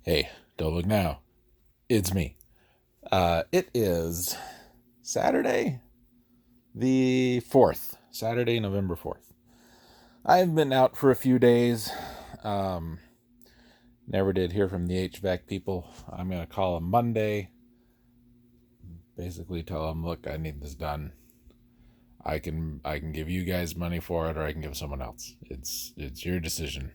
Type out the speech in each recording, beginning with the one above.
Hey, don't look now. It's me. It is Saturday, the 4th. Saturday, November 4th. I've been out for a few days. Um, Never did hear from the HVAC people. I'm going to call them Monday. Basically tell them, look, I need this done. I can give you guys money for it, or I can give someone else. It's your decision.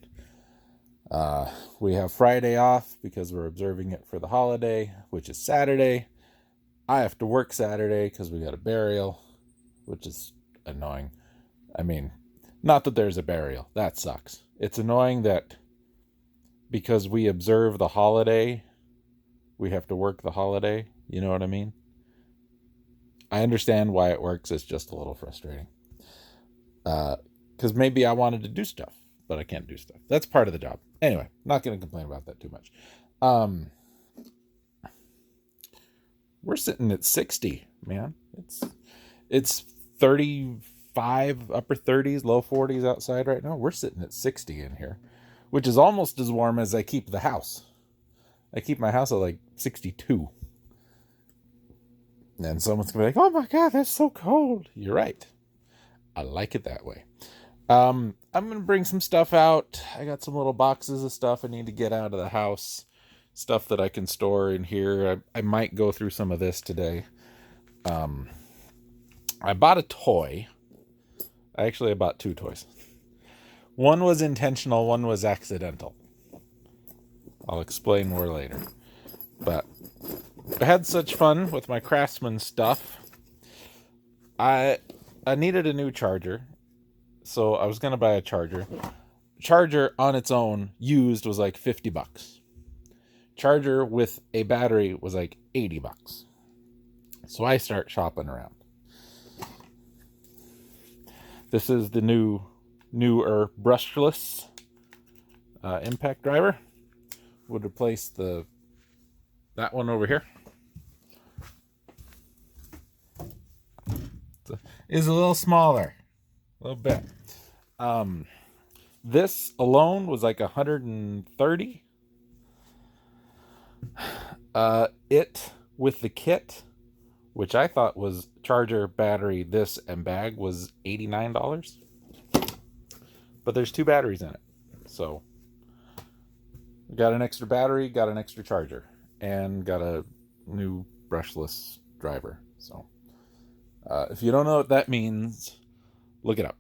We have Friday off because we're observing it for the holiday, which is Saturday. I have to work Saturday because we got a burial, which is annoying. I mean, not that there's a burial. That sucks. It's annoying that because we observe the holiday, we have to work the holiday. You know what I mean? I understand why it works. It's just a little frustrating. Because maybe I wanted to do stuff, but I can't do stuff. That's part of the job. Anyway, not going to complain about that too much. Um, we're sitting at 60, man. It's 35, upper 30s, low 40s outside right now. We're sitting at 60 in here, which is almost as warm as I keep the house. I keep my house at like 62. And someone's going to be like, oh my God, that's so cold. You're right. I like it that way. I'm going to bring some stuff out. I got some little boxes of stuff I need to get out of the house. Stuff that I can store in here. I might go through some of this today. I bought a toy. I bought two toys. One was intentional, one was accidental. I'll explain more later. But I had such fun with my Craftsman stuff. I needed a new charger, so I was gonna buy a charger. Charger on its own, used, was like $50. Charger with a battery was like $80. So I start shopping around. This is the newer brushless impact driver. Would replace that one over here. Is a little smaller, a little bit. This alone was like 130. It with the kit, which I thought was charger, battery, this, and bag, was $89. But there's two batteries in it. So got an extra battery, got an extra charger, and got a new brushless driver. So if you don't know what that means, look it up.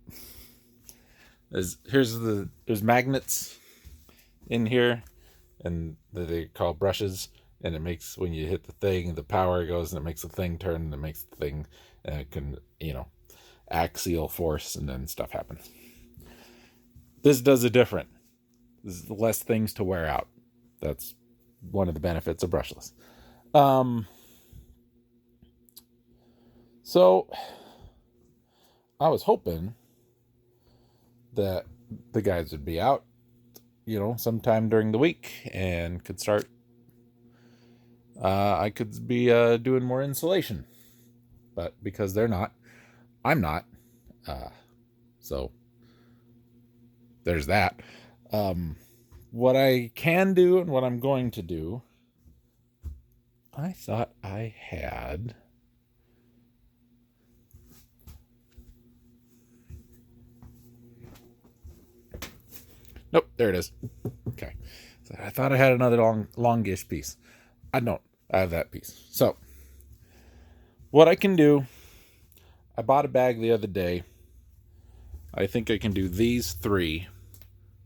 There's magnets in here, and they call brushes, and it makes, when you hit the thing, the power goes and it makes the thing turn, and it makes the thing, and it can, axial force, and then stuff happens. This does it different. There's less things to wear out. That's one of the benefits of brushless. So I was hoping that the guys would be out, sometime during the week, and could start. I could be doing more insulation, but because they're not, I'm not. So there's that. What I can do and what I'm going to do, I thought I had. Nope, there it is. Okay. So I thought I had another longish piece. I don't. I have that piece. So, what I can do, I bought a bag the other day. I think I can do these three,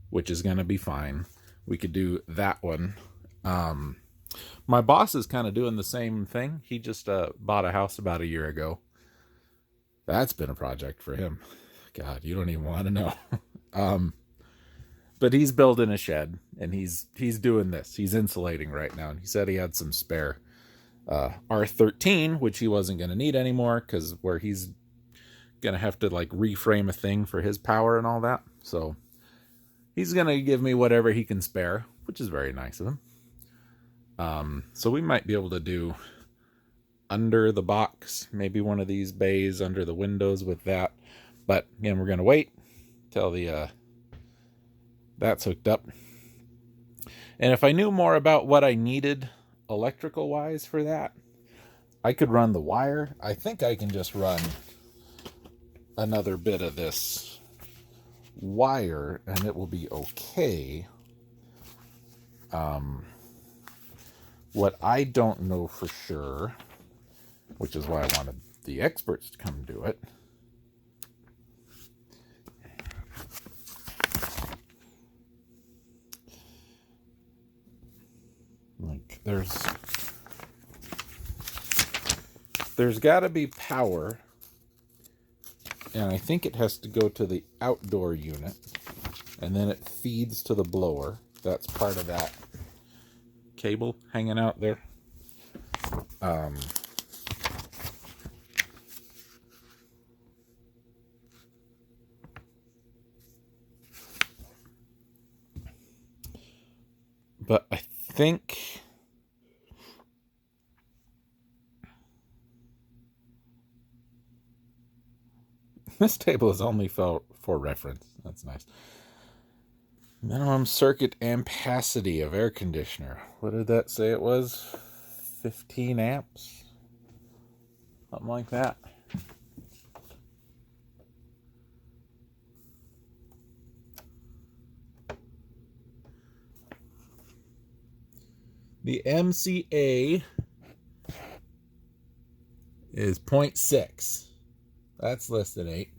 which is going to be fine. We could do that one. My boss is kind of doing the same thing. He just bought a house about a year ago. That's been a project for him. God, you don't even want to know. But he's building a shed, and he's doing this. He's insulating right now, and he said he had some spare R13, which he wasn't going to need anymore, because where he's going to have to like reframe a thing for his power and all that. So he's going to give me whatever he can spare, which is very nice of him. So we might be able to do under the box, maybe one of these bays under the windows with that. But again, we're going to wait till that's hooked up. And if I knew more about what I needed electrical wise for that, I could run the wire. I think I can just run another bit of this wire and it will be okay. What I don't know for sure, which is why I wanted the experts to come do it, like there's got to be power, and I think it has to go to the outdoor unit, and then it feeds to the blower. That's part of that cable hanging out there. But I think this table is only for reference. That's nice. Minimum circuit ampacity of air conditioner. What did that say it was? 15 amps? Something like that. The MCA is 0.6. That's listed 8.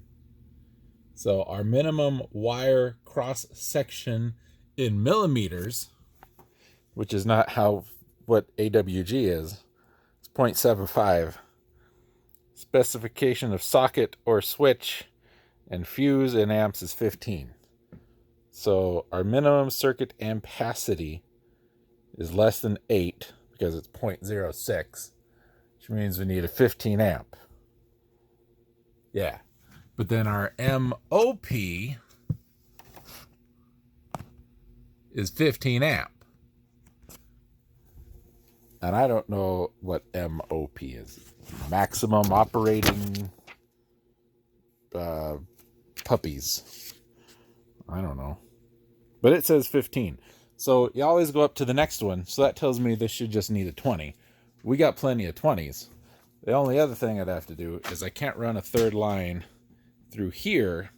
So our minimum wire cross section in millimeters, which is not what AWG is, it's 0.75. Specification of socket or switch and fuse in amps is 15. So our minimum circuit ampacity is less than 8 because it's 0.06, which means we need a 15 amp. Yeah. But then our MOP is 15 amp. And I don't know what MOP is. Maximum operating puppies. I don't know. But it says 15. So you always go up to the next one. So that tells me this should just need a 20. We got plenty of 20s. The only other thing I'd have to do is I can't run a third line through here.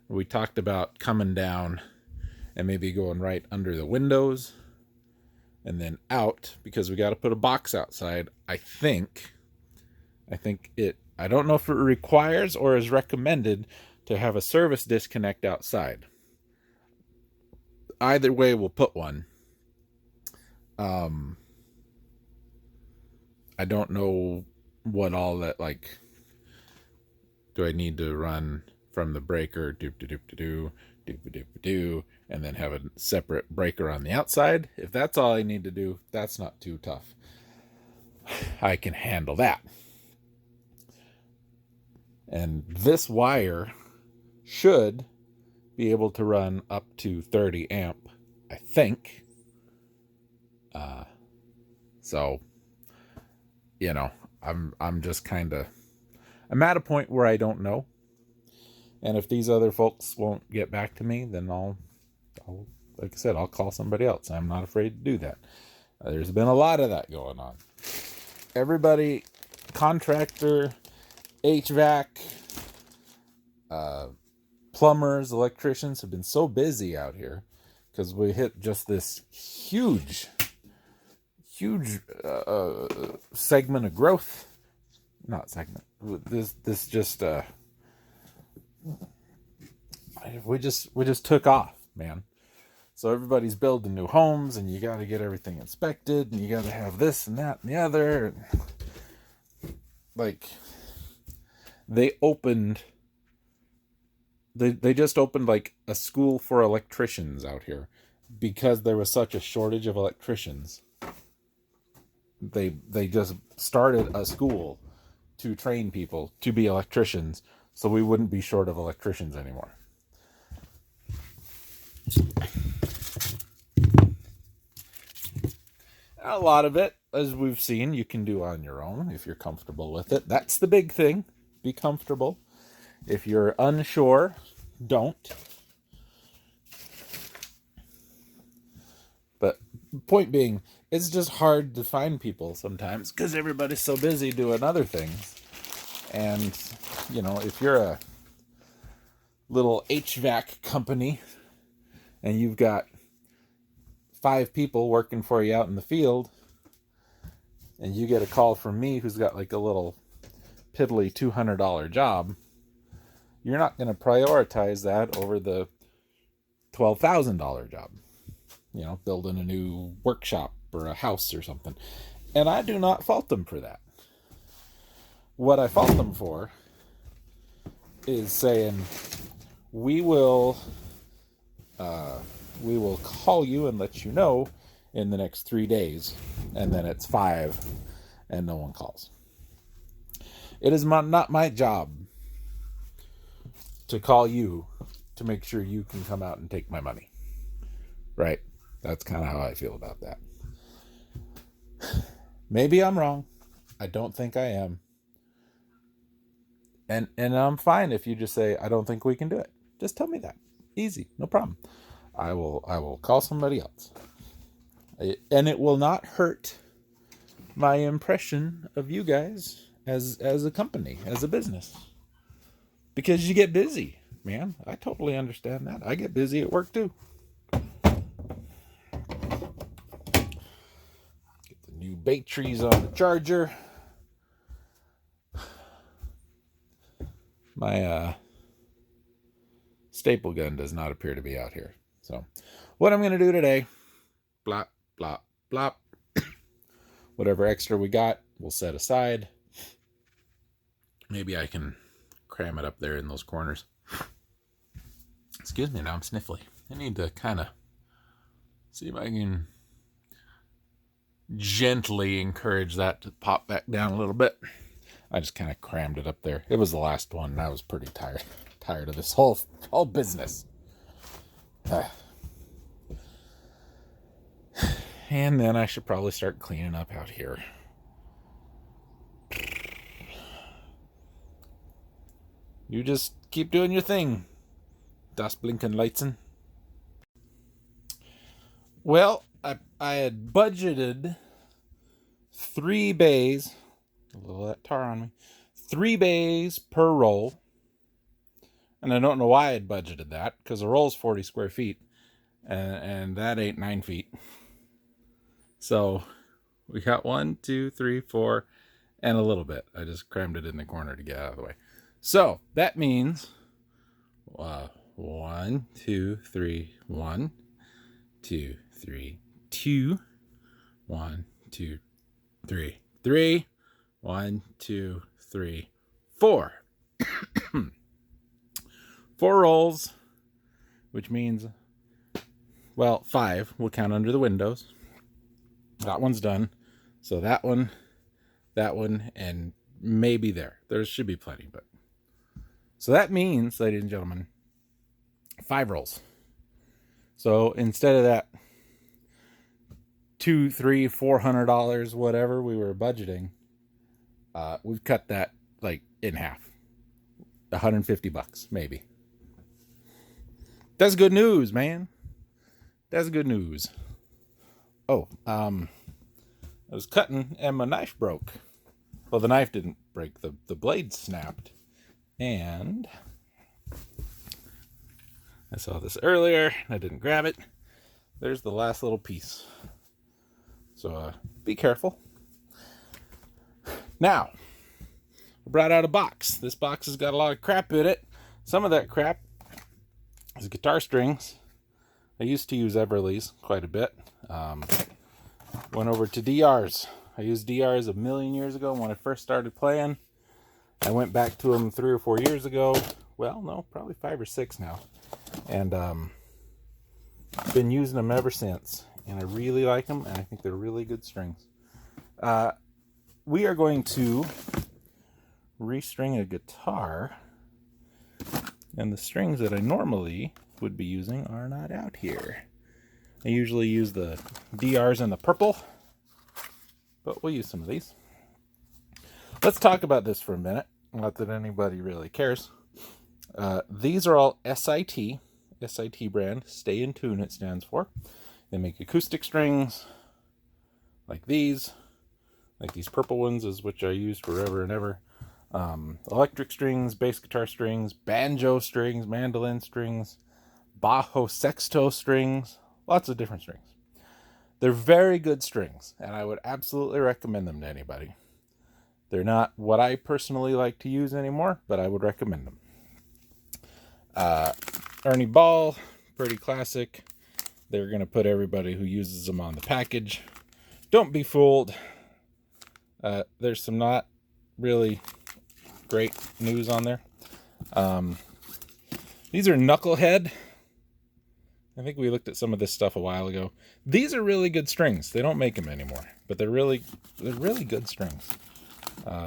We talked about coming down and maybe going right under the windows and then out, because we got to put a box outside. I don't know if it requires or is recommended to have a service disconnect outside. Either way, we'll put one. I don't know what all that, like, do I need to run from the breaker, doop-de-doop-de-doo, doop-de-doop-de-doo, and then have a separate breaker on the outside? If that's all I need to do, that's not too tough. I can handle that. And this wire should be able to run up to 30 amp, I think. So, you know, I'm just kind of, I'm at a point where I don't know. And if these other folks won't get back to me, then I'll like I said, I'll call somebody else. I'm not afraid to do that. There's been a lot of that going on. Everybody, contractor, HVAC, plumbers, electricians have been so busy out here because we hit just this huge segment of growth. Not segment. This just we just took off, man. So everybody's building new homes, and you got to get everything inspected, and you got to have this and that and the other. Like, they just opened like a school for electricians out here because there was such a shortage of electricians. They just started a school to train people to be electricians, so we wouldn't be short of electricians anymore. A lot of it, as we've seen, you can do on your own if you're comfortable with it. That's the big thing. Be comfortable. If you're unsure, don't. point being, it's just hard to find people sometimes because everybody's so busy doing other things. And, if you're a little HVAC company and you've got 5 people working for you out in the field, and you get a call from me who's got like a little piddly $200 job, you're not going to prioritize that over the $12,000 job. Building a new workshop or a house or something. And I do not fault them for that. What I fault them for is saying, we will call you and let you know in the next 3 days, and then it's 5 and no one calls. It is not my job to call you to make sure you can come out and take my money. Right? That's kind of how I feel about that. Maybe I'm wrong. I don't think I am. And I'm fine if you just say, I don't think we can do it. Just tell me that. Easy. No problem. I will call somebody else. And it will not hurt my impression of you guys as a company, as a business. Because you get busy, man. I totally understand that. I get busy at work too. New batteries on the charger. My staple gun does not appear to be out here. So what I'm going to do today, blop, blop, blop. Whatever extra we got, we'll set aside. Maybe I can cram it up there in those corners. Excuse me, now I'm sniffly. I need to kind of see if I can gently encourage that to pop back down a little bit. I just kind of crammed it up there. It was the last one, and I was pretty tired of this whole business. And then I should probably start cleaning up out here. You just keep doing your thing, Das Blinken Lightzen. Well, I had budgeted 3 bays, a little of that tar on me, 3 bays per roll. And I don't know why I had budgeted that, because the roll's 40 square feet, and that ain't 9 feet. So we got 1, 2, 3, 4, and a little bit. I just crammed it in the corner to get out of the way. So that means 1, 2, 3, 1, 2, 3, 2, 1, 2, 3, 3, 1, 2, 3, 4. 4 rolls, which means, 5. We'll count under the windows. That one's done. So that one, and maybe there. There should be plenty, but. So that means, ladies and gentlemen, 5 rolls. So instead of that $200, $300, $400, whatever we were budgeting, we've cut that like in half. $150, maybe. That's good news, man. That's good news. Oh, I was cutting and my knife broke. Well, the knife didn't break. The blade snapped. And I saw this earlier. I didn't grab it. There's the last little piece. So be careful. Now, I brought out a box. This box has got a lot of crap in it. Some of that crap is guitar strings. I used to use Everly's quite a bit. Went over to DR's. I used DR's a million years ago when I first started playing. I went back to them 3 or 4 years ago. Well, no, probably 5 or 6 now. And been using them ever since. And I really like them, and I think they're really good strings. We are going to restring a guitar. And the strings that I normally would be using are not out here. I usually use the DRs in the purple, but we'll use some of these. Let's talk about this for a minute. Not that anybody really cares. These are all SIT brand. Stay in Tune it stands for. They make acoustic strings like these purple ones, is which I used forever and ever. Electric strings, bass guitar strings, banjo strings, mandolin strings, bajo sexto strings, lots of different strings. They're very good strings, and I would absolutely recommend them to anybody. They're not what I personally like to use anymore, but I would recommend them. Ernie Ball, pretty classic. They're going to put everybody who uses them on the package. Don't be fooled. There's some not really great news on there. These are Knucklehead. I think we looked at some of this stuff a while ago. These are really good strings. They don't make them anymore, but they're really good strings.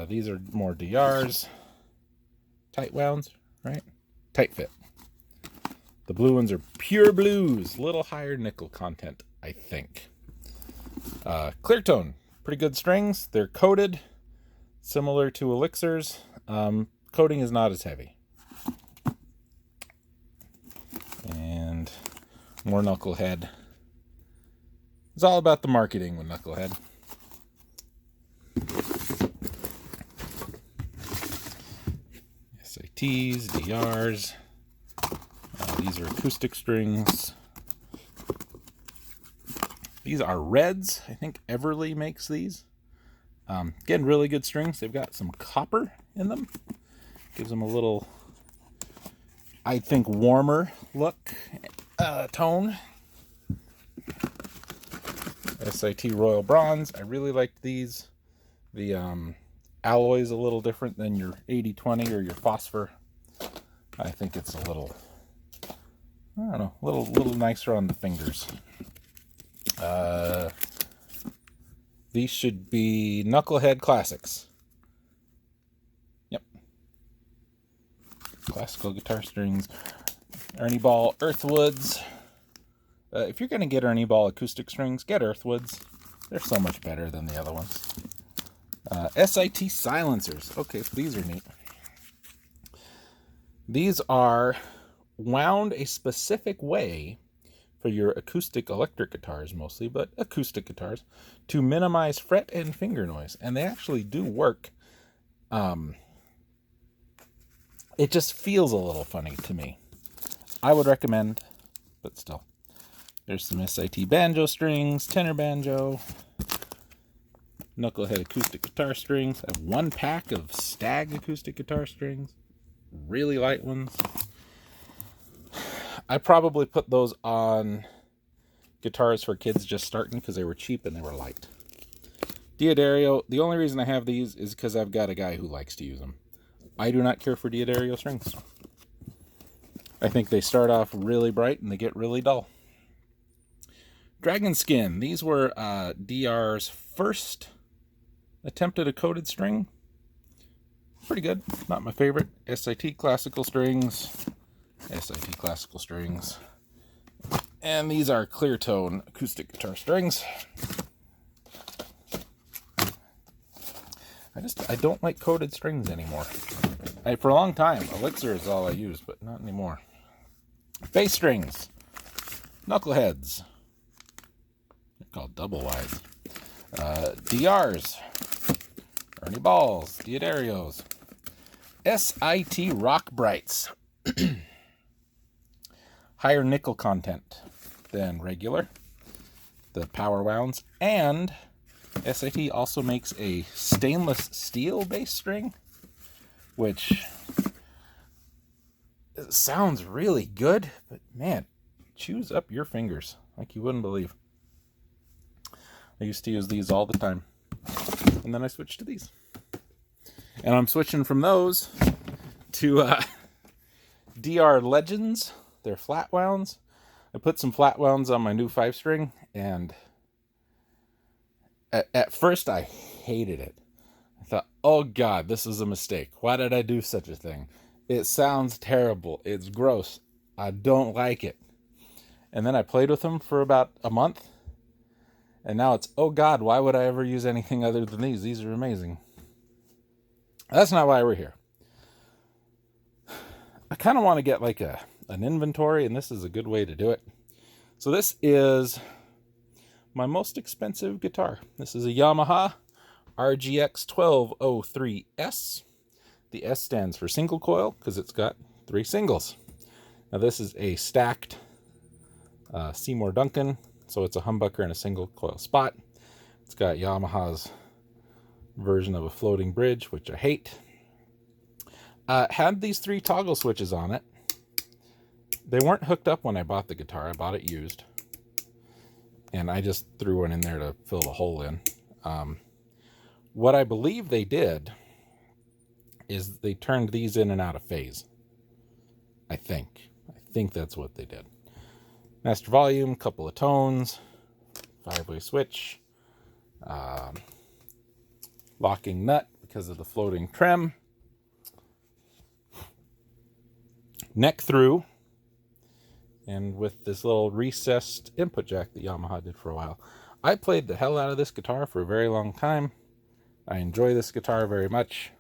These are more DRs. Tight wounds, right? Tight fit. The blue ones are pure blues. Little higher nickel content, I think. Clear tone. Pretty good strings. They're coated, similar to Elixirs. Coating is not as heavy. And more Knucklehead. It's all about the marketing with Knucklehead. SATs, DRs. These are acoustic strings. These are Reds. I think Everly makes these. Again, really good strings. They've got some copper in them. Gives them a little, I think, warmer look, tone. SIT Royal Bronze. I really liked these. The alloy is a little different than your 80/20 or your phosphor. I think it's a little, I don't know, a little nicer on the fingers. These should be Knucklehead Classics. Yep. Classical guitar strings. Ernie Ball Earthwoods. If you're going to get Ernie Ball acoustic strings, get Earthwoods. They're so much better than the other ones. SIT silencers. Okay, so these are neat. These are wound a specific way for your acoustic electric guitars mostly, but acoustic guitars, to minimize fret and finger noise. And they actually do work. It just feels a little funny to me. I would recommend, but still. There's some SIT banjo strings, tenor banjo, Knucklehead acoustic guitar strings. I have one pack of Stag acoustic guitar strings, really light ones. I probably put those on guitars for kids just starting because they were cheap and they were light. Diodario, the only reason I have these is because I've got a guy who likes to use them. I do not care for Diodario strings. I think they start off really bright and they get really dull. Dragon Skin. These were DR's first attempt at a coated string. Pretty good. Not my favorite. SIT classical strings. SIT classical strings. And these are clear tone acoustic guitar strings. I don't like coated strings anymore. For a long time, Elixir is all I used, but not anymore. Bass strings. Knuckleheads. They're called double wides. DRs. Ernie Balls. Diodarios. SIT Rock Brights. Higher nickel content than regular. The power wounds. And SIT also makes a stainless steel bass string, which sounds really good, but man, chews up your fingers like you wouldn't believe. I used to use these all the time, and then I switched to these. And I'm switching from those to DR Legends. They're flat wounds. I put some flat wounds on my new 5-string, and at first I hated it. I thought, oh God, this is a mistake. Why did I do such a thing? It sounds terrible. It's gross. I don't like it. And then I played with them for about a month, and now it's, oh God, why would I ever use anything other than these? These are amazing. That's not why we're here. I kind of want to get like an inventory, and this is a good way to do it. So this is my most expensive guitar. This is a Yamaha RGX 1203S. The S stands for single coil because it's got 3 singles. Now this is a stacked Seymour Duncan, so it's a humbucker and a single coil spot. It's got Yamaha's version of a floating bridge, which I hate. Had these 3 toggle switches on it. They weren't hooked up when I bought the guitar. I bought it used. And I just threw one in there to fill the hole in. What I believe they did is they turned these in and out of phase. I think that's what they did. Master volume, couple of tones, 5-way switch, locking nut because of the floating trim, neck through, and with this little recessed input jack that Yamaha did for a while. I played the hell out of this guitar for a very long time. I enjoy this guitar very much.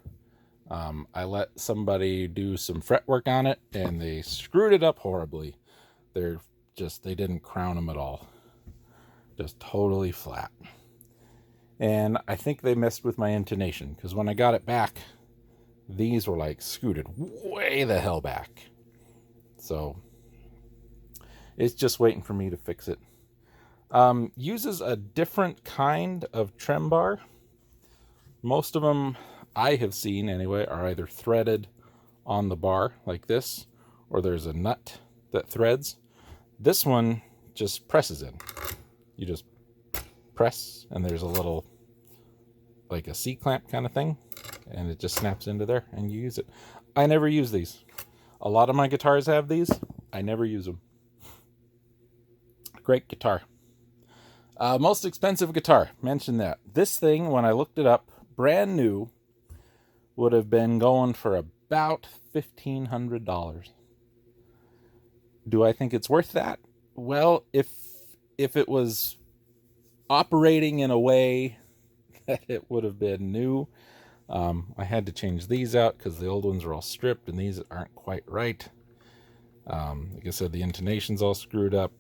I let somebody do some fretwork on it, and they screwed it up horribly. They didn't crown them at all. Just totally flat. And I think they messed with my intonation, because when I got it back, these were like scooted way the hell back. So it's just waiting for me to fix it. Uses a different kind of trem bar. Most of them I have seen anyway are either threaded on the bar like this, or there's a nut that threads. This one just presses in. You just press, and there's a little, like a C-clamp kind of thing, and it just snaps into there, and you use it. I never use these. A lot of my guitars have these. I never use them. Great guitar. Most expensive guitar. Mentioned that. This thing, when I looked it up, brand new, would have been going for about $1,500. Do I think it's worth that? Well, if it was operating in a way that it would have been new, I had to change these out because the old ones are all stripped and these aren't quite right. Like I said, the intonation's all screwed up.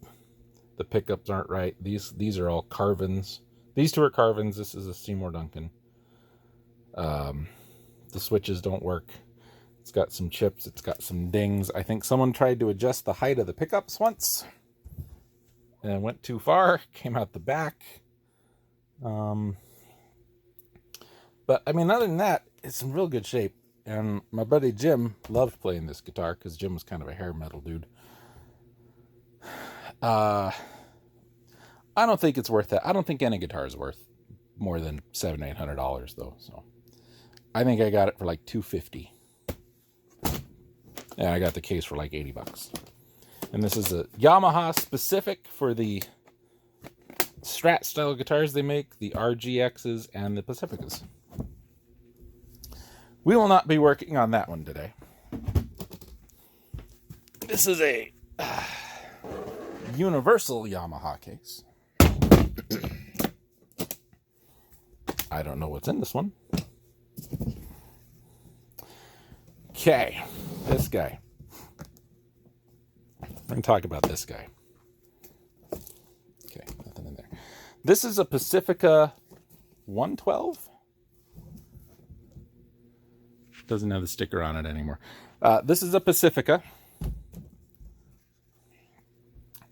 The pickups aren't right. These are all carvings. These 2 are carvings. This is a Seymour Duncan. The switches don't work. It's got some chips. It's got some dings. I think someone tried to adjust the height of the pickups once and went too far. Came out the back. But I mean, other than that, it's in real good shape. And my buddy Jim loved playing this guitar because Jim was kind of a hair metal dude. I don't think it's worth that. I don't think any guitar is worth more than $700-800 though. So I think I got it for like $250. And I got the case for like $80. And this is a Yamaha specific for the Strat style guitars they make, the RGXs and the Pacificas. We will not be working on that one today. This is a universal Yamaha case. I don't know what's in this one. Okay, this guy. We're going to talk about this guy. Okay, nothing in there. This is a Pacifica 112. Doesn't have the sticker on it anymore. This is a Pacifica.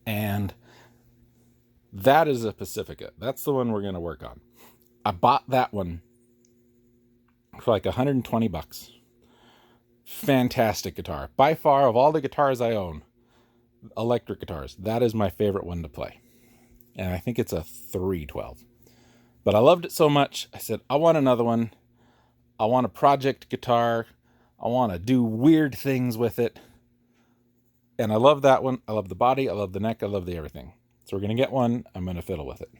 And that is a Pacifica. That's the one we're going to work on. I bought that one for like $120. Fantastic guitar. By far, of all the guitars I own, electric guitars, that is my favorite one to play. And I think it's a 312. But I loved it so much, I said, I want another one. I want a project guitar. I want to do weird things with it. And I love that one. I love the body. I love the neck. I love the everything. So we're going to get one. I'm going to fiddle with it.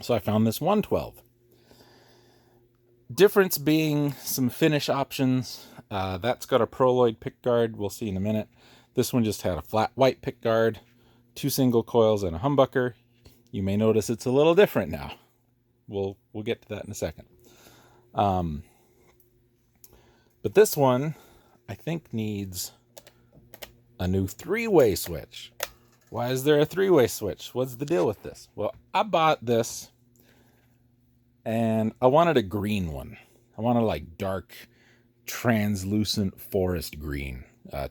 So I found this 112. Difference being some finish options. That's got a Proloid pickguard. We'll see in a minute. This one just had a flat white pickguard, 2 single coils, and a humbucker. You may notice it's a little different now. We'll get to that in a second. But this one, I think, needs a new 3-way switch. Why is there a three-way switch? What's the deal with this? Well, I bought this and I wanted a green one. I wanted like dark, translucent forest green.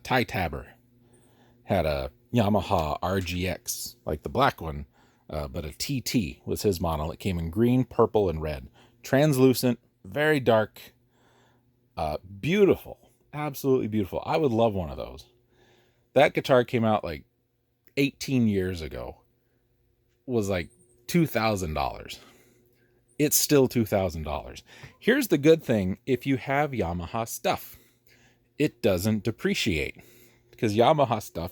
Ty Tabor had a Yamaha RGX, like the black one, but a TT was his model. It came in green, purple, and red. Translucent, very dark, beautiful, absolutely beautiful. I would love one of those. That guitar came out like 18 years ago, was like $2,000. It's still $2,000. Here's the good thing: if you have Yamaha stuff, it doesn't depreciate, because Yamaha stuff,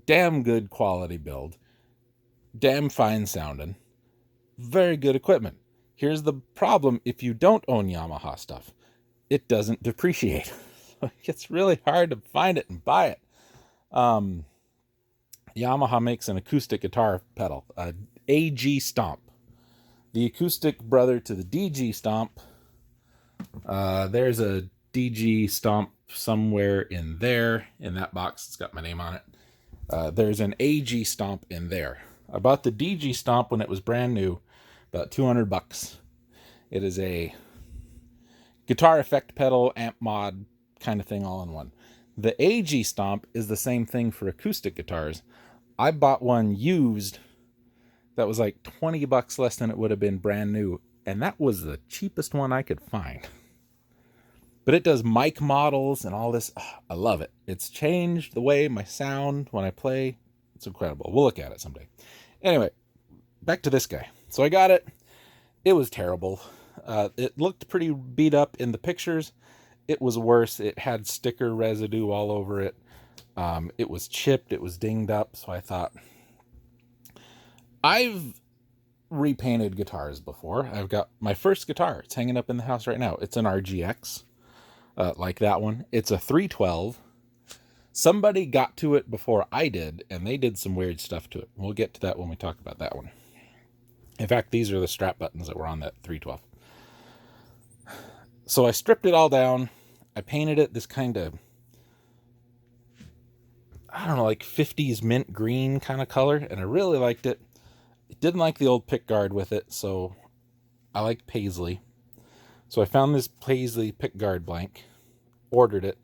damn good quality build, damn fine sounding, very good equipment. Here's the problem: if you don't own Yamaha stuff, it doesn't depreciate. It's really hard to find it and buy it. Yamaha makes an acoustic guitar pedal, a AG Stomp, the acoustic brother to the DG Stomp. There's a DG Stomp somewhere in there. In that box, it's got my name on it. There's an AG Stomp in there. I bought the DG Stomp when it was brand new, about $200. It is a guitar effect pedal, amp mod kind of thing all in one. The AG Stomp is the same thing for acoustic guitars. I bought one used that was like $20 less than it would have been brand new, and that was the cheapest one I could find. But it does mic models and all this. I love it. It's changed the way my sound when I play. It's incredible. We'll look at it someday. Anyway, back to this guy. So I got it. It was terrible. It looked pretty beat up in the pictures. It was worse. It had sticker residue all over it. It was chipped. It was dinged up. So I thought, I've repainted guitars before. I've got my first guitar. It's hanging up in the house right now. It's an RGX, like that one. It's a 312. Somebody got to it before I did, and they did some weird stuff to it. We'll get to that when we talk about that one. In fact, these are the strap buttons that were on that 312. So I stripped it all down. I painted it this kind of, I don't know, like 50s mint green kind of color, and I really liked it. It didn't like the old pickguard with it, so I like paisley. So I found this paisley pickguard blank, ordered it,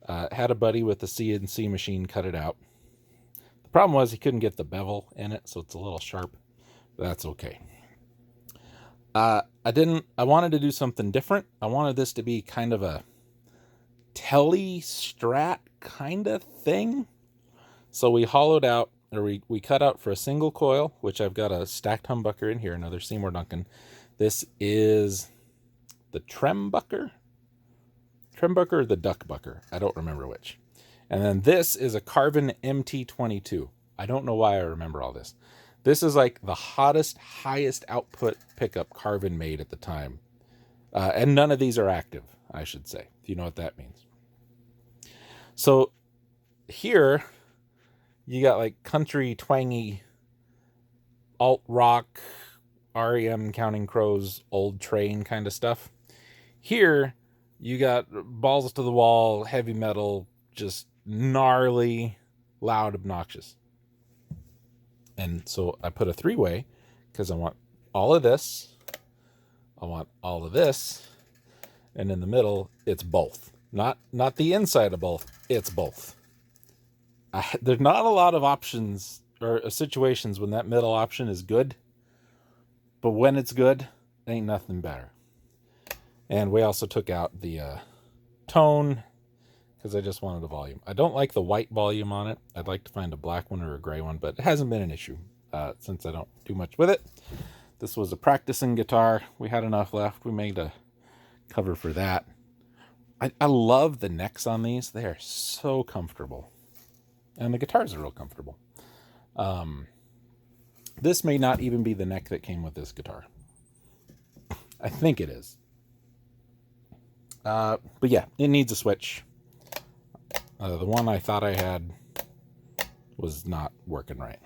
had a buddy with a CNC machine cut it out. The problem was he couldn't get the bevel in it, so it's a little sharp. But that's okay. I wanted to do something different. I wanted this to be kind of a telly strat kind of thing. So we hollowed out, or we cut out for a single coil, which I've got a stacked humbucker in here, another Seymour Duncan. This is the Trembucker or the Duckbucker. I don't remember which. And then this is a Carvin MT22. I don't know why I remember all this. This is like the hottest, highest output pickup Carvin made at the time. And none of these are active, I should say, if you know what that means. So here you got like country, twangy, alt rock, REM, Counting Crows, Old Train kind of stuff. Here you got balls to the wall, heavy metal, just gnarly, loud, obnoxious. And so I put a three-way because I want all of this, I want all of this, and in the middle, it's both. Not the inside of both, it's both. There's not a lot of options or situations when that middle option is good, but when it's good, ain't nothing better. And we also took out the tone because I just wanted a volume. I don't like the white volume on it. I'd like to find a black one or a gray one, but it hasn't been an issue since I don't do much with it. This was a practicing guitar. We had enough left. We made a cover for that. I love the necks on these. They are so comfortable. And the guitars are real comfortable. This may not even be the neck that came with this guitar. I think it is. But yeah, it needs a switch. The one I thought I had was not working right.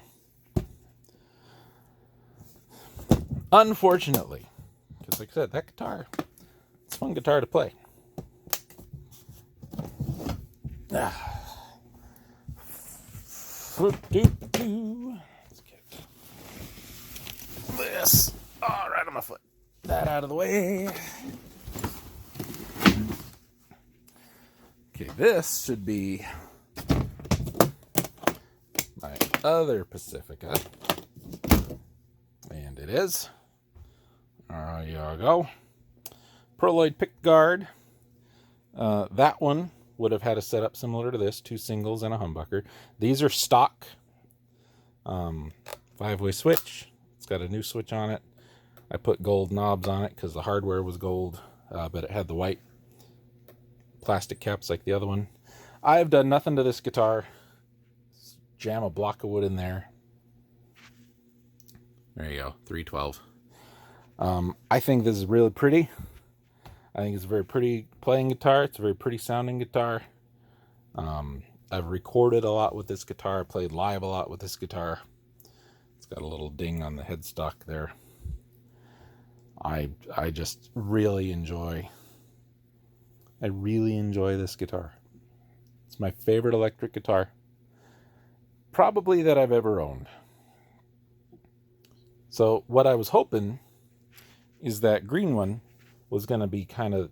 Unfortunately, because like I said, that guitar, it's a fun guitar to play. Let's get this right on my foot. That out of the way. Okay, this should be my other Pacifica. And it is. There you go. Proloid pick guard. That one would have had a setup similar to this, 2 singles and a humbucker. These are stock. 5-way switch. It's got a new switch on it. I put gold knobs on it because the hardware was gold, but it had the white plastic caps like the other one. I've done nothing to this guitar. Jam a block of wood in there. There you go, 312. I think this is really pretty. I think it's a very pretty playing guitar. It's a very pretty sounding guitar. I've recorded a lot with this guitar. I played live a lot with this guitar. It's got a little ding on the headstock there. I just really enjoy this guitar. It's my favorite electric guitar, probably that I've ever owned. So what I was hoping is that green one was going to be kind of...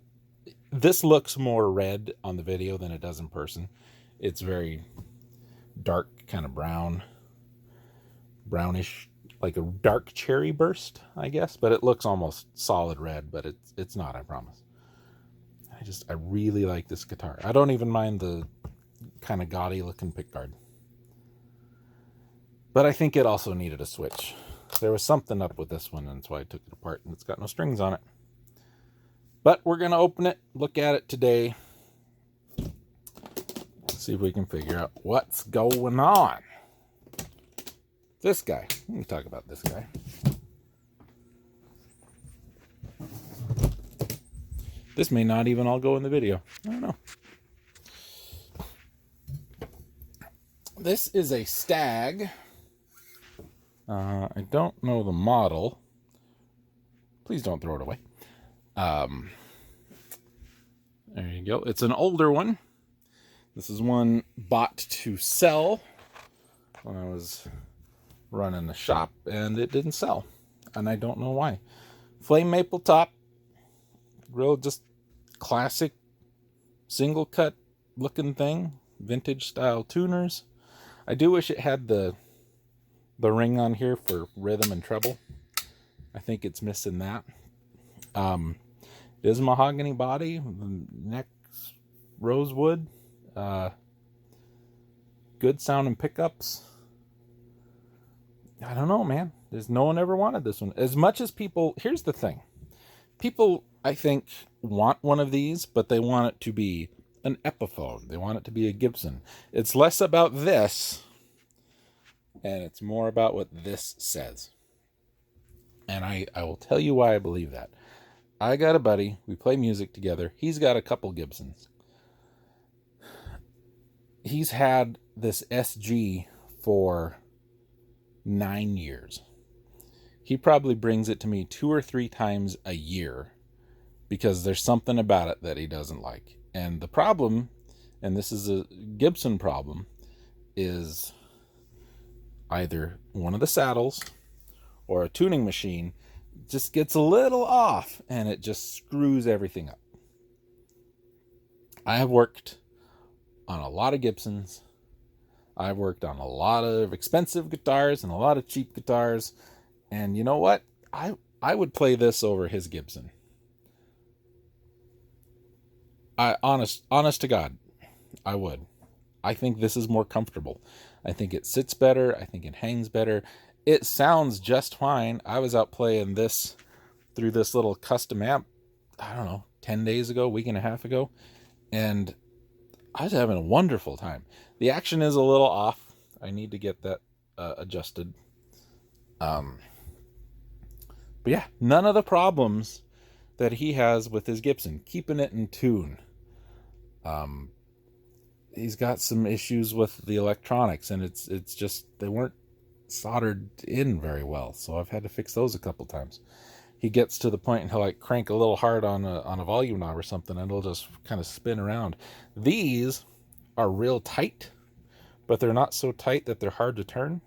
This looks more red on the video than it does in person. It's very dark, kind of brownish, like a dark cherry burst, I guess. But it looks almost solid red, but it's not, I promise. I really like this guitar. I don't even mind the kind of gaudy looking pickguard. But I think it also needed a switch. There was something up with this one, and that's why I took it apart, and it's got no strings on it. But we're going to open it, look at it today. See if we can figure out what's going on. This guy. Let me talk about this guy. This may not even all go in the video. I don't know. This is a Stag. I don't know the model. Please don't throw it away. There you go. It's an older one. This is one bought to sell when I was running the shop, and it didn't sell. And I don't know why. Flame maple top. Real just classic single cut looking thing. Vintage style tuners. I do wish it had the ring on here for rhythm and treble. I think it's missing that. It is a mahogany body. Neck's rosewood. Good sounding pickups. I don't know, man. No one ever wanted this one. As much as people... Here's the thing. People, I think, want one of these, but they want it to be an Epiphone. They want it to be a Gibson. It's less about this, and it's more about what this says. And I will tell you why I believe that. I got a buddy. We play music together. He's got a couple Gibsons. He's had this SG for 9 years. He probably brings it to me 2 or 3 times a year because there's something about it that he doesn't like. And the problem, and this is a Gibson problem, is either one of the saddles or a tuning machine just gets a little off and it just screws everything up. I have worked on a lot of Gibsons. I've worked on a lot of expensive guitars and a lot of cheap guitars. And you know what? I would play this over his Gibson. Honest to God, I would. I think this is more comfortable. I think it sits better. I think it hangs better. It sounds just fine. I was out playing this through this little custom amp, I don't know, 10 days ago, week and a half ago. And I was having a wonderful time. The action is a little off. I need to get that adjusted. But yeah, none of the problems that he has with his Gibson, keeping it in tune. He's got some issues with the electronics, and it's just they weren't soldered in very well, so I've had to fix those a couple times. He gets to the point and he'll like crank a little hard on a volume knob or something, and it'll just kind of spin around. These are real tight, but they're not so tight that they're hard to turn.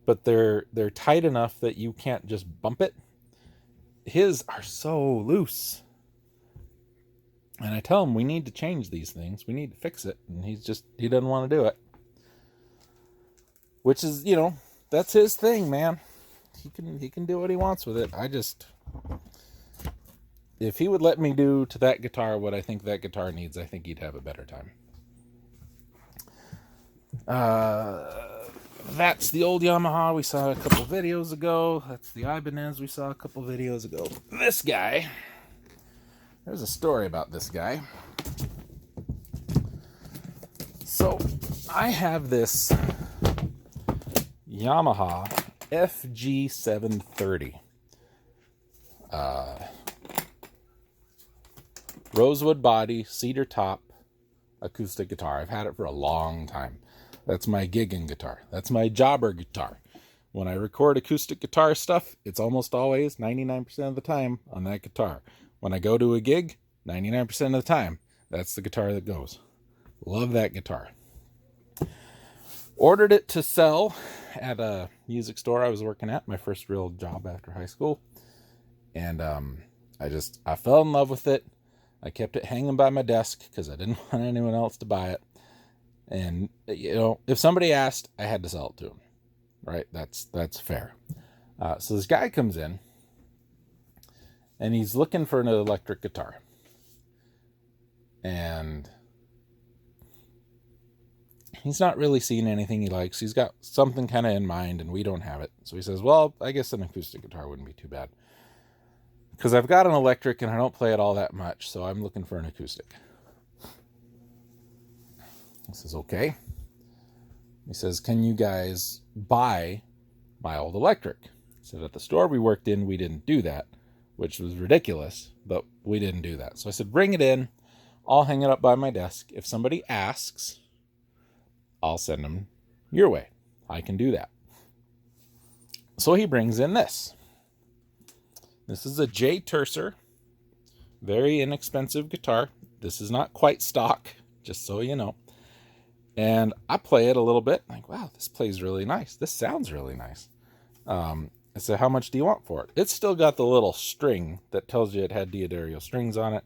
But they're tight enough that you can't just bump it. His are so loose. And I tell him we need to change these things. We need to fix it. And he doesn't want to do it. Which is, that's his thing, man. He can do what he wants with it. If he would let me do to that guitar what I think that guitar needs, I think he'd have a better time. That's the old Yamaha we saw a couple videos ago. That's the Ibanez we saw a couple videos ago. This guy, there's a story about this guy. So I have this Yamaha FG730 rosewood body, cedar top acoustic guitar. I've had it for a long time. That's my gigging guitar. That's my jobber guitar. When I record acoustic guitar stuff, it's almost always 99% of the time on that guitar. When I go to a gig, 99% of the time, that's the guitar that goes. Love that guitar. Ordered it to sell at a music store I was working at, my first real job after high school. And I fell in love with it. I kept it hanging by my desk because I didn't want anyone else to buy it. And, if somebody asked, I had to sell it to them. Right? That's fair. So this guy comes in, and he's looking for an electric guitar. And he's not really seeing anything he likes. He's got something kind of in mind, and we don't have it. So he says, well, I guess an acoustic guitar wouldn't be too bad. Because I've got an electric, and I don't play it all that much, so I'm looking for an acoustic. He says, okay. He says, can you guys buy my old electric? He said, at the store we worked in, we didn't do that, which was ridiculous, but we didn't do that. So I said, bring it in. I'll hang it up by my desk. If somebody asks, I'll send them your way. I can do that. So he brings in this. This is a J Tercer, very inexpensive guitar. This is not quite stock, just so you know. And I play it a little bit. Like, wow, this plays really nice. This sounds really nice. I said, how much do you want for it? It's still got the little string that tells you it had D'Addario strings on it.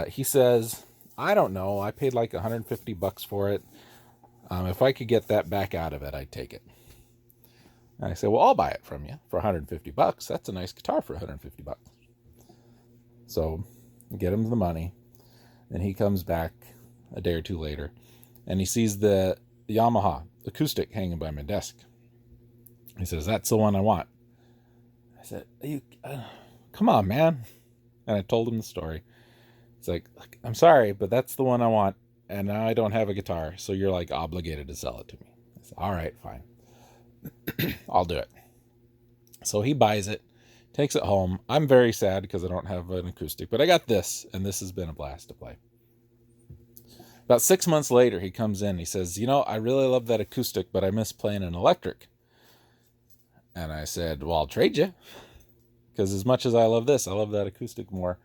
He says, I don't know. I paid like $150 for it. If I could get that back out of it, I'd take it. And I said, well, I'll buy it from you for $150. That's a nice guitar for $150. So I get him the money, and he comes back a day or two later, and he sees the Yamaha acoustic hanging by my desk. He says, that's the one I want. I said, come on, man. And I told him the story. It's like, I'm sorry, but that's the one I want, and now I don't have a guitar, so you're like obligated to sell it to me. I said, all right, fine. I'll do it. So he buys it, takes it home. I'm very sad because I don't have an acoustic, but I got this, and this has been a blast to play. About 6 months later, he comes in. He says, I really love that acoustic, but I miss playing an electric. And I said, well, I'll trade you, because as much as I love this, I love that acoustic more.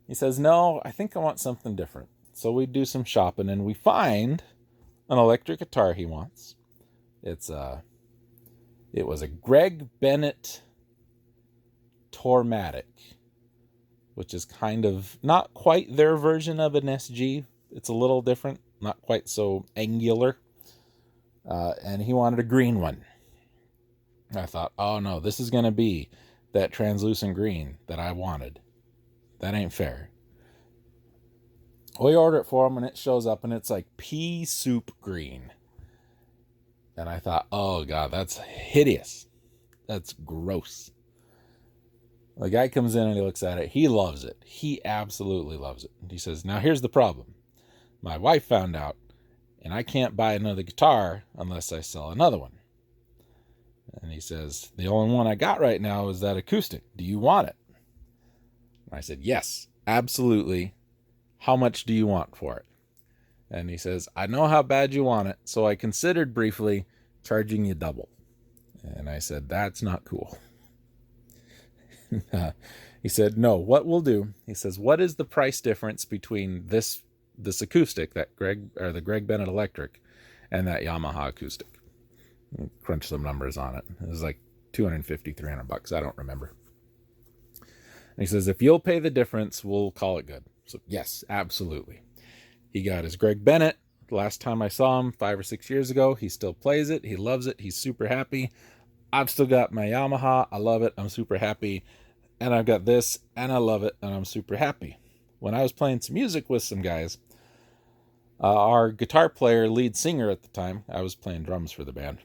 He says, no, I think I want something different. So we do some shopping, and we find an electric guitar he wants. It was a Greg Bennett Tormatic, which is kind of not quite their version of an SG. It's a little different, not quite so angular. And he wanted a green one. I thought, oh no, this is going to be that translucent green that I wanted. That ain't fair. We order it for him, and it shows up, and it's like pea soup green. And I thought, oh God, that's hideous. That's gross. The guy comes in and he looks at it. He loves it. He absolutely loves it. And he says, now here's the problem. My wife found out, and I can't buy another guitar unless I sell another one. And he says, the only one I got right now is that acoustic. Do you want it? And I said, yes, absolutely. How much do you want for it? And he says, I know how bad you want it, so I considered briefly charging you double. And I said, that's not cool. He said, no, what we'll do, he says, what is the price difference between this acoustic, the Greg Bennett electric, and that Yamaha acoustic. Crunch some numbers on it. It was like 250, 300 bucks. I don't remember. And he says, if you'll pay the difference, we'll call it good. So yes, absolutely. He got his Greg Bennett. Last time I saw him 5 or 6 years ago, he still plays it. He loves it. He's super happy. I've still got my Yamaha. I love it. I'm super happy. And I've got this, and I love it, and I'm super happy. When I was playing some music with some guys, our guitar player, lead singer at the time, I was playing drums for the band,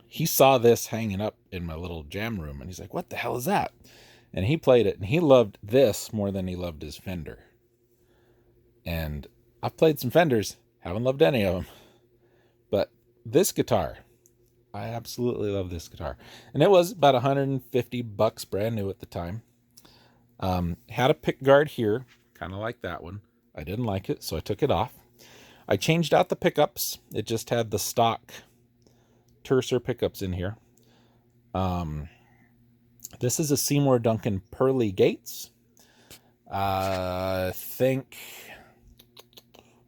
he saw this hanging up in my little jam room, and he's like, what the hell is that? And he played it, and he loved this more than he loved his Fender. And I've played some Fenders, haven't loved any of them. But this guitar, I absolutely love this guitar. And it was about 150 bucks brand new at the time. Had a pick guard here, kind of like that one. I didn't like it, so I took it off. I changed out the pickups. It just had the stock Tercer pickups in here. This is a Seymour Duncan Pearly Gates. I think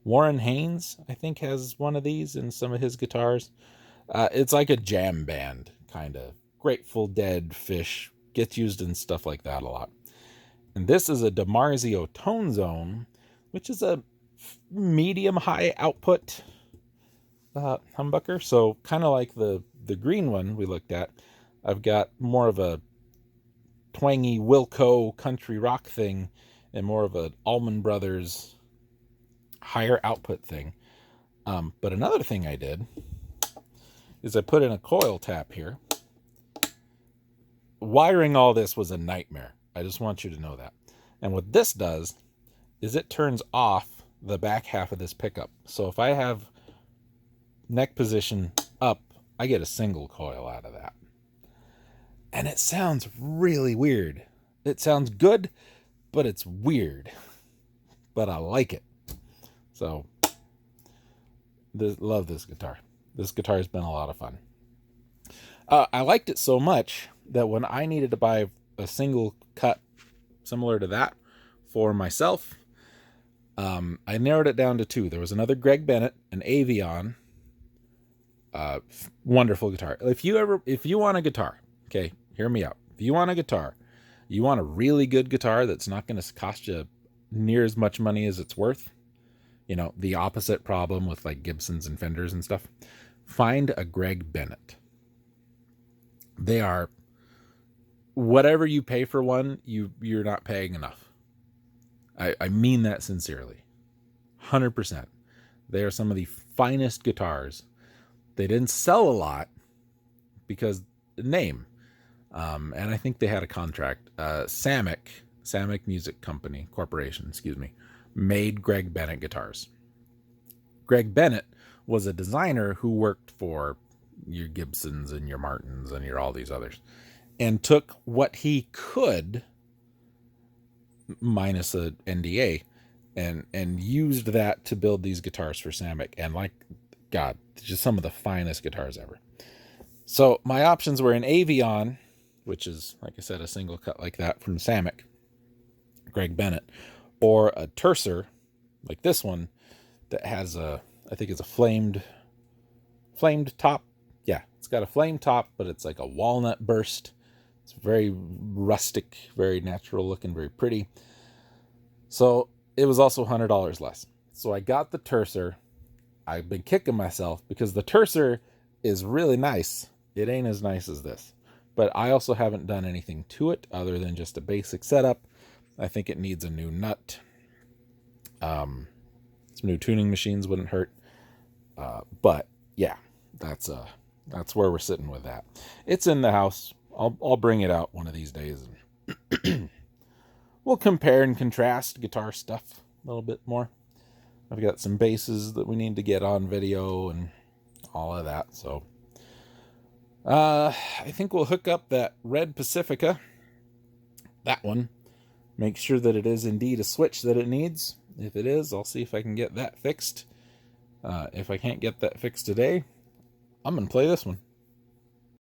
Warren Haynes, has one of these in some of his guitars. It's like a jam band, kind of. Grateful Dead, Fish, gets used in stuff like that a lot. And this is a DiMarzio Tone Zone, which is a medium-high output humbucker. So kind of like the green one we looked at, I've got more of a twangy Wilco country rock thing and more of an Allman Brothers higher output thing. But another thing I did is I put in a coil tap here. Wiring all this was a nightmare. I just want you to know that. And what this does is it turns off the back half of this pickup. So if I have neck position up, I get a single coil out of that. And it sounds really weird. It sounds good, but it's weird. But I like it. So, love this guitar. This guitar has been a lot of fun. I liked it so much that when I needed to buy a single cut similar to that for myself, I narrowed it down to two. There was another Greg Bennett, an Avion, wonderful guitar. If you want a guitar, okay, hear me out. If you want a guitar, you want a really good guitar that's not going to cost you near as much money as it's worth. You know, the opposite problem with like Gibsons and Fenders and stuff. Find a Greg Bennett. They are, whatever you pay for one, you're not paying enough. I mean that sincerely. 100%. They are some of the finest guitars. They didn't sell a lot because the name. And I think they had a contract. Samick Music Company, Corporation, made Greg Bennett guitars. Greg Bennett was a designer who worked for your Gibsons and your Martins and your all these others, and took what he could, minus a NDA, and used that to build these guitars for Samick. And like, God, just some of the finest guitars ever. So my options were an Avion, which is, like I said, a single cut like that from Samick, Greg Bennett, or a Tercer, like this one, that has I think it's a flamed top. Yeah, it's got a flame top, but it's like a walnut burst. It's very rustic, very natural looking, very pretty. So it was also $100 less. So I got the Tercer. I've been kicking myself because the Tercer is really nice. It ain't as nice as this. But I also haven't done anything to it other than just a basic setup. I think it needs a new nut. Some new tuning machines wouldn't hurt. But yeah, that's where we're sitting with that. It's in the house. I'll bring it out one of these days and we'll compare and contrast guitar stuff a little bit more. I've got some basses that we need to get on video and all of that. So I think we'll hook up that red Pacifica, that one, make sure that it is indeed a switch that it needs. If it is, I'll see if I can get that fixed. If I can't get that fixed today, I'm going to play this one.